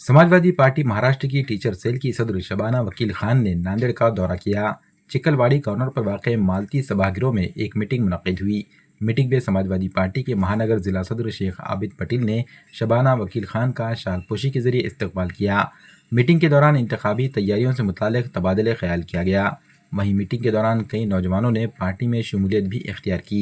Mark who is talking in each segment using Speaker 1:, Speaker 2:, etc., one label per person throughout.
Speaker 1: Samajwadi party Maharashtra की teacher cell की सदर शबाना वकील खान ने नांदेड़ का दौरा किया। चिकलवाड़ी कॉर्नर पर वाक़ मालती सभागृह में एक मीटिंग मुनक़िद हुई। मीटिंग में समाजवादी पार्टी के महानगर जिला सदर शेख आबिद पटेल ने शबाना वकील खान का शालपोशी के जरिए इस्तकबाल किया। मीटिंग के दौरान इंतखाबी तैयारियों से मुतालिक तबादले ख्याल किया गया। वहीं मीटिंग के दौरान कई नौजवानों ने पार्टी में शमूलियत भी इख्तियार की।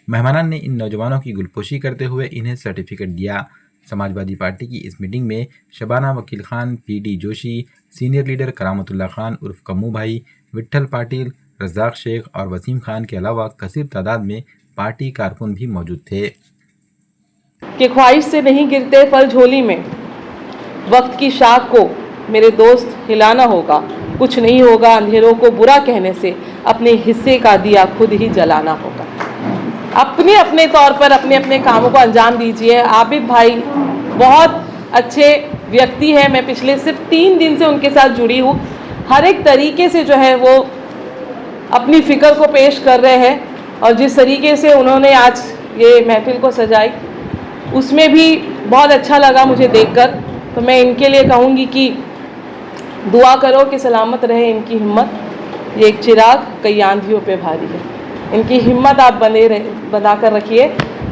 Speaker 1: मेहमानान ने इन नौजवानों की गुलपोशी करते हुए इन्हें सर्टिफिकेट दिया। समाजवादी पार्टी की इस मीटिंग में Shabana Vakil Khan, PD Joshi, senior leader Karamatullah Khan उर्फ कम्मू भाई, विट्ठल पाटिल, रज़ाक शेख और वसीम खान के अलावा कसीर तादाद में पार्टी कारकुन भी मौजूद थे।
Speaker 2: कि ख्वाहिश से नहीं गिरते फल झोली में, वक्त की शाख को मेरे दोस्त हिलाना होगा, कुछ नहीं होगा अंधेरों को बुरा कहने से, अपने हिस्से का दिया खुद ही जलाना होगा। अपने अपने तौर पर अपने अपने कामों को अंजाम दीजिए। आबिद भाई बहुत अच्छे व्यक्ति हैं, मैं पिछले सिर्फ 3 दिन से उनके साथ जुड़ी हूँ। हर एक तरीके से जो है वो अपनी फ़िक्र को पेश कर रहे हैं और जिस तरीके से उन्होंने आज ये महफिल को सजाई उसमें भी बहुत अच्छा लगा मुझे देखकर। तो मैं इनके लिए कहूँगी कि दुआ करो कि सलामत रहे इनकी हिम्मत। ये एक चिराग कई आंधियों पे भारी है, इनकी हिम्मत आप बना कर रखिए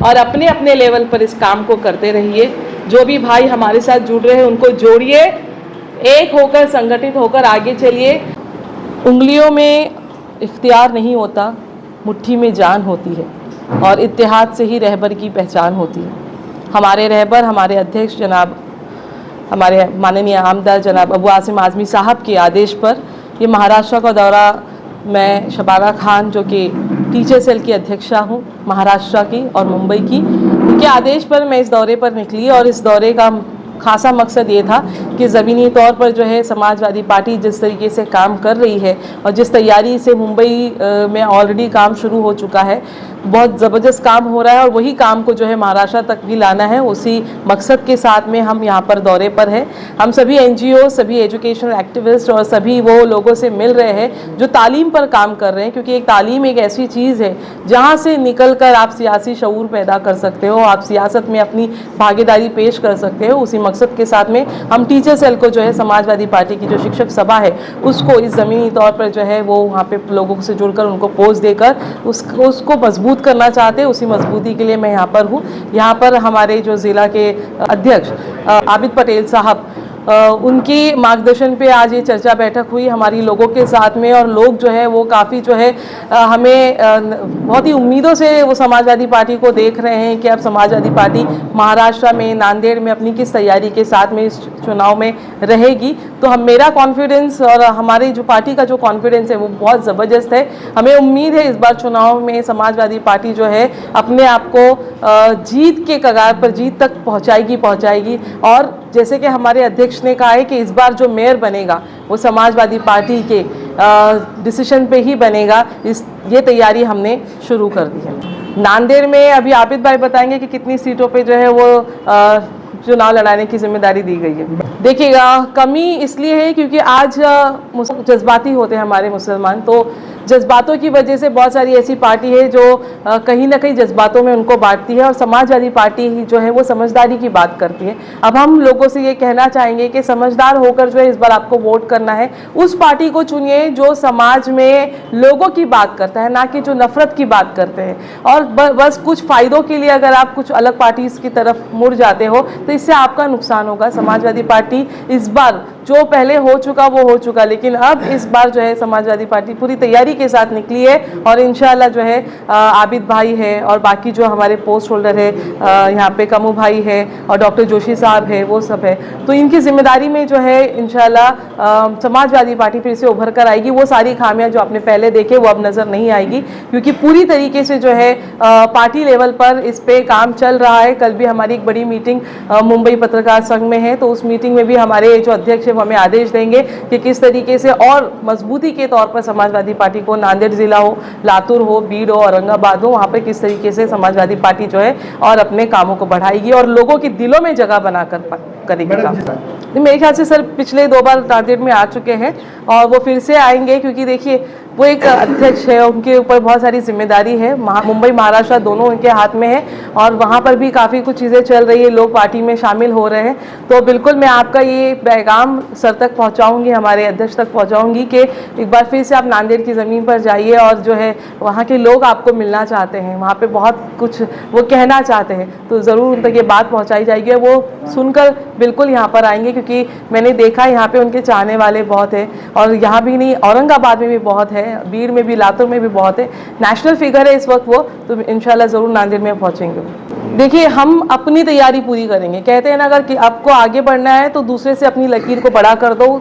Speaker 2: और अपने अपने लेवल पर इस काम को करते रहिए। जो भी भाई हमारे साथ जुड़ रहे हैं उनको जोड़िए, एक होकर संगठित होकर आगे चलिए। उंगलियों में इख्तियार नहीं होता, मुट्ठी में जान होती है और इत्तेहाद से ही रहबर की पहचान होती है। हमारे रहबर, हमारे अध्यक्ष जनाब, हमारे माननीय आमदार जनाब अबू आसिम आज़मी साहब के आदेश पर ये महाराष्ट्र का दौरा, मैं शबाना खान जो कि टीचर सेल की अध्यक्षा हूँ महाराष्ट्र की और मुंबई की, उनके आदेश पर मैं इस दौरे पर निकली और इस दौरे का खासा मकसद ये था कि ज़मीनी तौर पर जो है समाजवादी पार्टी जिस तरीके से काम कर रही है और जिस तैयारी से मुंबई में ऑलरेडी काम शुरू हो चुका है, बहुत ज़बरदस्त काम हो रहा है और वही काम को जो है महाराष्ट्र तक भी लाना है। उसी मकसद के साथ में हम यहाँ पर दौरे पर हैं। हम सभी NGO, सभी एजुकेशनल एक्टिविस्ट और सभी वो लोगों से मिल रहे हैं जो तालीम पर काम कर रहे हैं, क्योंकि एक तालीम एक ऐसी चीज़ है जहाँ से निकल कर आप सियासी शऊर पैदा कर सकते हो, आप सियासत में अपनी भागीदारी पेश कर सकते हो। उसी मकसद के साथ में हम टीचर सेल को जो है समाजवादी पार्टी की जो शिक्षक सभा है उसको इस ज़मीनी तौर पर जो है वो वहाँ पे लोगों से जुड़कर उनको पोस्ट देकर उसको मजबूत करना चाहते हैं। उसी मजबूती के लिए मैं यहाँ पर हूँ। यहाँ पर हमारे जो ज़िला के अध्यक्ष आबिद पटेल साहब, उनकी मार्गदर्शन पे आज ये चर्चा बैठक हुई हमारी लोगों के साथ में और लोग जो है वो काफ़ी जो है हमें बहुत ही उम्मीदों से वो समाजवादी पार्टी को देख रहे हैं कि अब समाजवादी पार्टी महाराष्ट्र में, नांदेड़ में अपनी किस तैयारी के साथ में इस चुनाव में रहेगी। तो मेरा कॉन्फिडेंस और हमारी जो पार्टी का जो कॉन्फिडेंस है वो बहुत ज़बरदस्त है। हमें उम्मीद है इस बार चुनाव में समाजवादी पार्टी जो है अपने आप को जीत के कगार पर, जीत तक पहुँचाएगी और जैसे कि हमारे अध्यक्ष ने कहा है कि इस बार जो मेयर बनेगा वो समाजवादी पार्टी के डिसीजन पे ही बनेगा। ये तैयारी हमने शुरू कर दी है। नांदेड़ में अभी आबिद भाई बताएंगे कि कितनी सीटों पे जो है वो चुनाव लड़ाने की जिम्मेदारी दी गई है। देखिएगा, कमी इसलिए है क्योंकि आज जज्बाती होते हैं हमारे मुसलमान, तो जज्बातों की वजह से बहुत सारी ऐसी पार्टी है जो कहीं ना कहीं जज्बातों में उनको बांटती है और समाजवादी पार्टी ही जो है वो समझदारी की बात करती है। अब हम लोगों से ये कहना चाहेंगे कि समझदार होकर जो है इस बार आपको वोट करना है, उस पार्टी को चुनिए जो समाज में लोगों की बात करता है, ना कि जो नफरत की बात करते हैं। और बस कुछ फ़ायदों के लिए अगर आप कुछ अलग पार्टीज़ की तरफ मुड़ जाते हो तो इससे आपका नुकसान होगा। समाजवादी पार्टी इस बार जो पहले हो चुका वो हो चुका, लेकिन अब इस बार जो है समाजवादी पार्टी पूरी तैयारी के साथ निकली है और इंशाल्लाह जो है आबिद भाई है और बाकी जो हमारे पोस्ट होल्डर है, यहाँ पे कमू भाई है और डॉक्टर जोशी साहब है, वो सब है, तो इनकी जिम्मेदारी में जो है इंशाल्लाह समाजवादी पार्टी फिर से उभर कर आएगी। वो सारी खामियां जो आपने पहले देखे वो अब नज़र नहीं आएगी, क्योंकि पूरी तरीके से जो है पार्टी लेवल पर इस पे काम चल रहा है। कल भी हमारी एक बड़ी मीटिंग मुंबई पत्रकार संघ में है, तो उस मीटिंग में भी हमारे जो अध्यक्ष है वो हमें आदेश देंगे कि किस तरीके से और मजबूती के तौर पर समाजवादी पार्टी को नांदेड़ जिला हो, लातूर हो, बीड हो, औरंगाबाद हो, वहाँ पर किस तरीके से समाजवादी पार्टी जो है और अपने कामों को बढ़ाएगी और लोगों के दिलों में जगह बनाकर पाए। करेगी काम। मेरे ख्याल से सर पिछले 2 बार नांदेड़ में आ चुके हैं और वो फिर से आएंगे, क्योंकि देखिए वो एक अध्यक्ष है, उनके ऊपर बहुत सारी जिम्मेदारी है। मुंबई महाराष्ट्र दोनों उनके हाथ में है और वहाँ पर भी काफ़ी कुछ चीज़ें चल रही है, लोग पार्टी में शामिल हो रहे हैं। तो बिल्कुल मैं आपका ये पैगाम सर तक पहुँचाऊँगी, हमारे अध्यक्ष तक पहुँचाऊँगी कि एक बार फिर से आप नांदेड़ की ज़मीन पर जाइए और जो है वहाँ के लोग आपको मिलना चाहते हैं, वहाँ पे बहुत कुछ वो कहना चाहते हैं, तो ज़रूर उन तक ये बात पहुँचाई जाएगी। वो सुनकर बिल्कुल यहाँ पर आएंगे, क्योंकि मैंने देखा यहाँ पे उनके चाहने वाले बहुत हैं और यहाँ भी नहीं, औरंगाबाद में भी बहुत है, बीड़ में भी, लातूर में भी बहुत है। नेशनल फिगर है इस वक्त वो, तो इंशाल्लाह ज़रूर नांदेड़ में पहुँचेंगे। देखिए हम अपनी तैयारी पूरी करेंगे। कहते हैं ना, अगर कि आपको आगे बढ़ना है तो दूसरे से अपनी लकीर को बड़ा कर दो,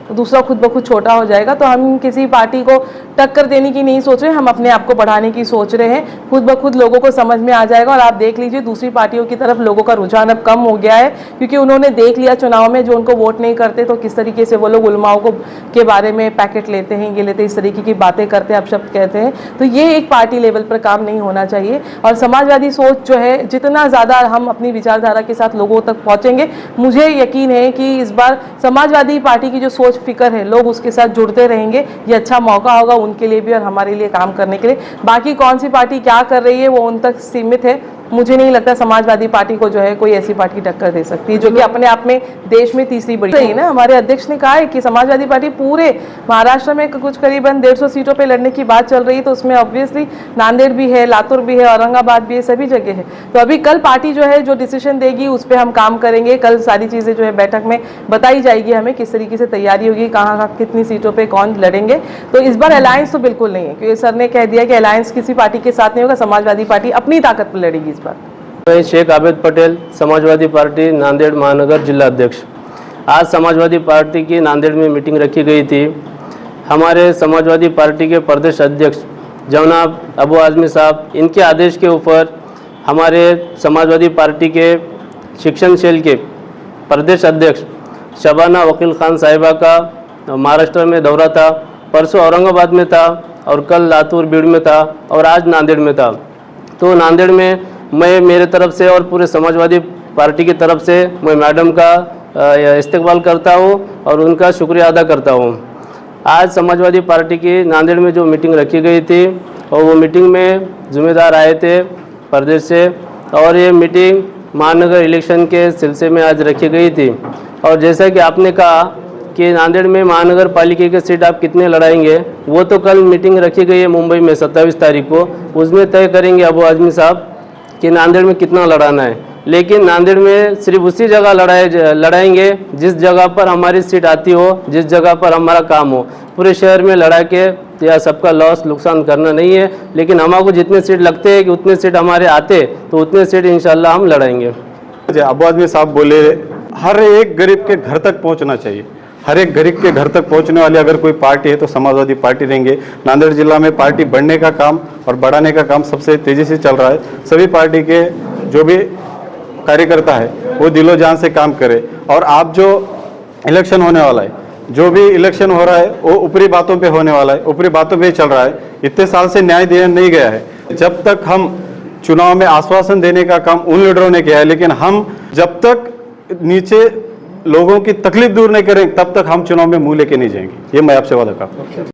Speaker 2: तो दूसरा खुद ब खुद छोटा हो जाएगा। तो हम किसी पार्टी को टक्कर देने की नहीं सोच रहे, हम अपने आप को बढ़ाने की सोच रहे हैं। खुद ब खुद लोगों को समझ में आ जाएगा और आप देख लीजिए दूसरी पार्टियों की तरफ लोगों का रुझान अब कम हो गया है, क्योंकि उन्होंने देख लिया चुनाव में जो उनको वोट नहीं करते तो किस तरीके से वो लोग उलमाओं को के बारे में पैकेट लेते हैं, ये लेते, इस तरीके की बातें करते हैं, अपशब्द कहते हैं। तो ये एक पार्टी लेवल पर काम नहीं होना चाहिए। और समाजवादी सोच जो है, जितना ज़्यादा हम अपनी विचारधारा के साथ लोगों तक पहुँचेंगे, मुझे यकीन है कि इस बार समाजवादी पार्टी की जो सोच फिक्र है, लोग उसके साथ जुड़ते रहेंगे। ये अच्छा मौका होगा उनके लिए भी और हमारे लिए काम करने के लिए। बाकी कौन सी पार्टी क्या कर रही है वो उन तक सीमित है। मुझे नहीं लगता समाजवादी पार्टी को जो है कोई ऐसी पार्टी टक्कर दे सकती है जो कि अपने आप में देश में तीसरी बड़ी है ना। हमारे अध्यक्ष ने कहा है कि समाजवादी पार्टी पूरे महाराष्ट्र में कुछ करीबन 150 सीटों पे लड़ने की बात चल रही है, तो उसमें ऑब्वियसली नांदेड़ भी है, लातूर भी है, औरंगाबाद भी है, सभी जगह है। तो अभी कल पार्टी जो है जो डिसीजन देगी उस पर हम काम करेंगे। कल सारी चीज़ें जो है बैठक में बताई जाएगी हमें, किस तरीके से तैयारी होगी, कहाँ कितनी सीटों पर कौन लड़ेंगे। तो इस बार अलायंस तो बिल्कुल नहीं है, क्योंकि सर ने कह दिया कि अलायंस किसी पार्टी के साथ नहीं होगा, समाजवादी पार्टी अपनी ताकत पर लड़ेगी इस बार।
Speaker 3: मैं शेख आबिद पटेल, समाजवादी पार्टी नांदेड़ महानगर जिला अध्यक्ष। आज समाजवादी पार्टी की नांदेड़ में मीटिंग रखी गई थी। हमारे समाजवादी पार्टी के प्रदेश अध्यक्ष जनाब अबू आज़मी साहब, इनके आदेश के ऊपर हमारे समाजवादी पार्टी के शिक्षण सेल के प्रदेश अध्यक्ष शबाना वकील खान साहिबा का महाराष्ट्र में दौरा था। परसों औरंगाबाद में था और कल लातूर बीड़ में था और आज नांदेड़ में था। तो नांदेड़ में मैं मेरे तरफ से और पूरे समाजवादी पार्टी की तरफ से मैं मैडम का इस्तकबाल करता हूं और उनका शुक्रिया अदा करता हूं। आज समाजवादी पार्टी की नांदेड़ में जो मीटिंग रखी गई थी और वो मीटिंग में जिम्मेदार आए थे प्रदेश से, और ये मीटिंग महानगर इलेक्शन के सिलसिले में आज रखी गई थी। और जैसा कि आपने कहा कि नांदेड़ में महानगर पालिका के सीट आप कितने लड़ाएंगे, वो तो कल मीटिंग रखी गई है मुंबई में 27 तारीख को, उसमें तय करेंगे अबू आज़मी साहब कि नांदेड़ में कितना लड़ाना है। लेकिन नांदेड़ में सिर्फ उसी जगह लड़ाएंगे जिस जगह पर हमारी सीट आती हो, जिस जगह पर हमारा काम हो। पूरे शहर में लड़ा के या सबका लॉस नुकसान करना नहीं है, लेकिन हमारे जितने सीट लगते हैं कि उतने सीट हमारे आते तो उतने सीट इंशाल्लाह हम लड़ाएंगे।
Speaker 4: अबू आज़मी साहब बोले हर एक गरीब के घर तक पहुंचना चाहिए। हर एक गरीब के घर तक पहुंचने वाली अगर कोई पार्टी है तो समाजवादी पार्टी रहेंगे। नांदेड़ जिला में पार्टी बढ़ने का काम और बढ़ाने का काम सबसे तेज़ी से चल रहा है। सभी पार्टी के जो भी कार्यकर्ता है वो दिलो जान से काम करे। और आप जो इलेक्शन होने वाला है, जो भी इलेक्शन हो रहा है वो ऊपरी बातों पे होने वाला है, ऊपरी बातों पे ही चल रहा है। इतने साल से न्याय दिया नहीं गया है। जब तक हम चुनाव में आश्वासन देने का काम उन लीडरों ने किया है, लेकिन हम जब तक नीचे लोगों की तकलीफ दूर नहीं करें तब तक हम चुनाव में मुंह लेके नहीं जाएंगे। ये मैं आपसे वादा करता हूँ।